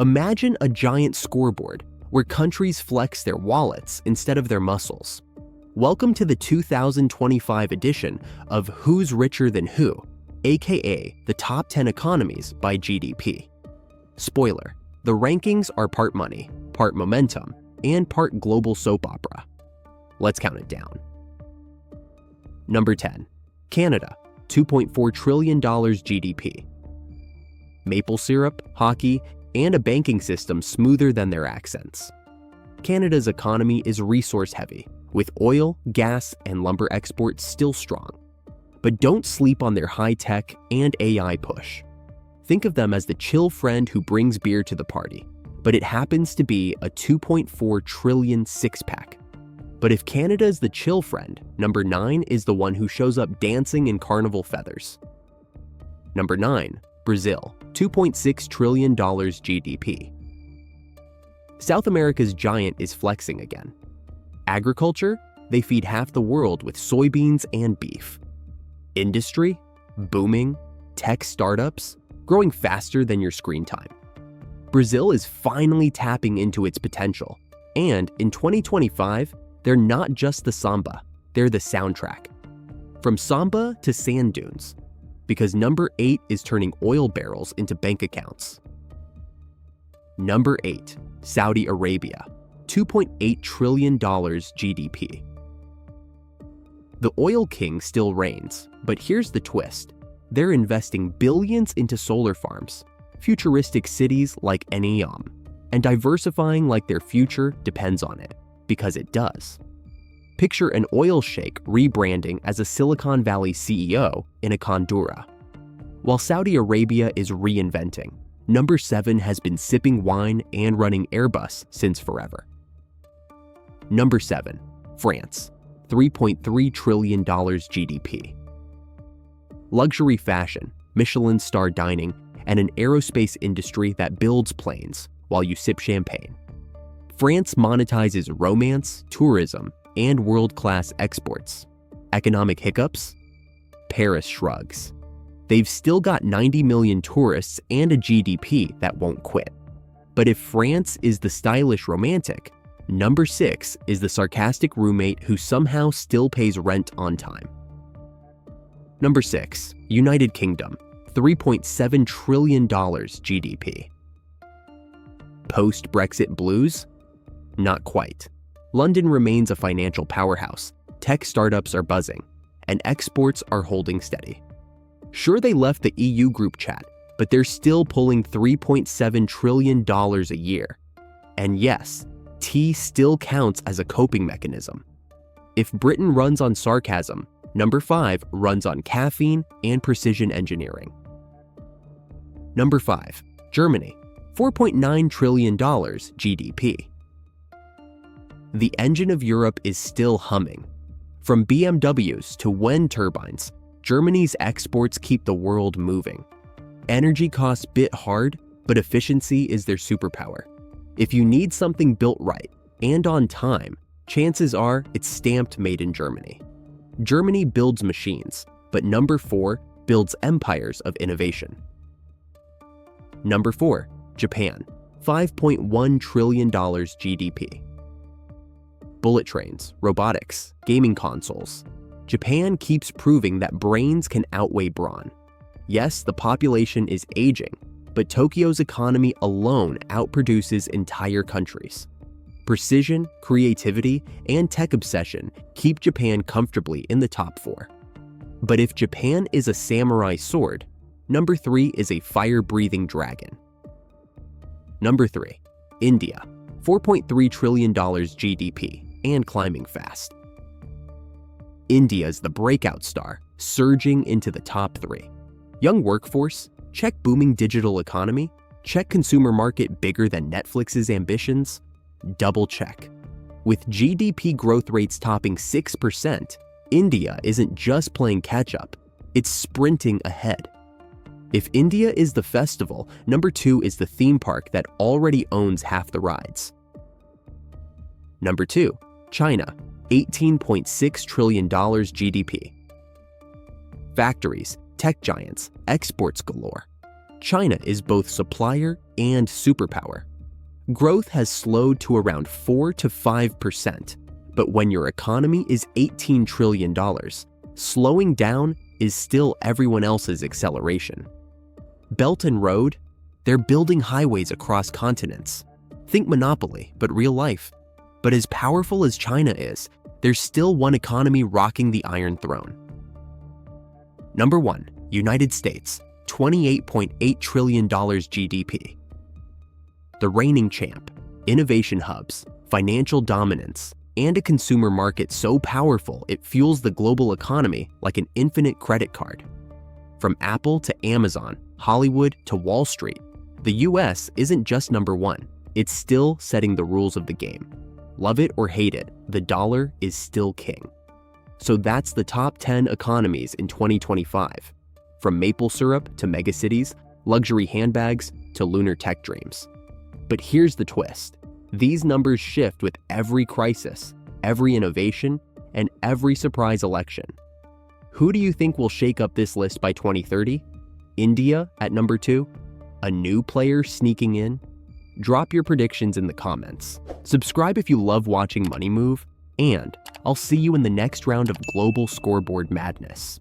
Imagine a giant scoreboard where countries flex their wallets instead of their muscles. Welcome to the 2025 edition of Who's Richer Than Who, aka the Top 10 Economies by GDP. Spoiler, the rankings are part money, part momentum, and part global soap opera. Let's count it down. Number 10. Canada, $2.4 trillion GDP. Maple syrup, hockey, and a banking system smoother than their accents. Canada's economy is resource-heavy, with oil, gas, and lumber exports still strong. But don't sleep on their high-tech and AI push. Think of them as the chill friend who brings beer to the party, but it happens to be a $2.4 trillion six-pack. But if Canada is the chill friend, number 9 is the one who shows up dancing in carnival feathers. Number 9. Brazil, $2.6 trillion GDP. South America's giant is flexing again. Agriculture, they feed half the world with soybeans and beef. Industry, booming. Tech startups, growing faster than your screen time. Brazil is finally tapping into its potential, and in 2025, they're not just the samba, they're the soundtrack. From samba to sand dunes, because number 8 is turning oil barrels into bank accounts. Number 8, Saudi Arabia, $2.8 trillion GDP. The oil king still reigns, but here's the twist. They're investing billions into solar farms, futuristic cities like Neom, and diversifying like their future depends on it, because it does. Picture an oil sheikh rebranding as a Silicon Valley CEO in a Condura. While Saudi Arabia is reinventing, number 7 has been sipping wine and running Airbus since forever. Number 7, France, $3.3 trillion GDP. Luxury fashion, Michelin-star dining, and an aerospace industry that builds planes while you sip champagne. France monetizes romance, tourism, and world-class exports. Economic hiccups? Paris shrugs. They've still got 90 million tourists and a GDP that won't quit. But if France is the stylish romantic, number 6 is the sarcastic roommate who somehow still pays rent on time. Number 6, United Kingdom, $3.7 trillion GDP. Post-Brexit blues? Not quite. London remains a financial powerhouse, tech startups are buzzing, and exports are holding steady. Sure, they left the EU group chat, but they're still pulling $3.7 trillion a year. And yes, tea still counts as a coping mechanism. If Britain runs on sarcasm, number 5 runs on caffeine and precision engineering. Number 5, Germany, $4.9 trillion GDP. The engine of Europe is still humming. From BMWs to wind turbines, Germany's exports keep the world moving. Energy costs bit hard, but efficiency is their superpower. If you need something built right and on time, chances are it's stamped made in Germany. Germany builds machines, but number 4 builds empires of innovation. Number 4, Japan, $5.1 trillion GDP. Bullet trains, robotics, gaming consoles. Japan keeps proving that brains can outweigh brawn. Yes, the population is aging, but Tokyo's economy alone outproduces entire countries. Precision, creativity, and tech obsession keep Japan comfortably in the top 4. But if Japan is a samurai sword, number 3 is a fire-breathing dragon. Number 3, India, $4.3 trillion GDP, and climbing fast. India is the breakout star, surging into the top 3. Young workforce, check booming digital economy, check consumer market bigger than Netflix's ambitions, double check. With GDP growth rates topping 6%, India isn't just playing catch-up, it's sprinting ahead. If India is the festival, number 2 is the theme park that already owns half the rides. Number 2, China, $18.6 trillion GDP. Factories, tech giants, exports galore. China is both supplier and superpower. Growth has slowed to around 4 to 5%, but when your economy is $18 trillion, slowing down is still everyone else's acceleration. Belt and Road, they're building highways across continents. Think monopoly, but real life. But as powerful as China is, there's still one economy rocking the Iron Throne. Number 1, United States, $28.8 trillion GDP. The reigning champ, innovation hubs, financial dominance, and a consumer market so powerful it fuels the global economy like an infinite credit card. From Apple to Amazon, Hollywood to Wall Street, the US isn't just number 1, it's still setting the rules of the game. Love it or hate it, the dollar is still king. So that's the top 10 economies in 2025. From maple syrup to megacities, luxury handbags to lunar tech dreams. But here's the twist. These numbers shift with every crisis, every innovation, and every surprise election. Who do you think will shake up this list by 2030? India at number 2? A new player sneaking in? Drop your predictions in the comments. Subscribe if you love watching money move, and I'll see you in the next round of global scoreboard madness.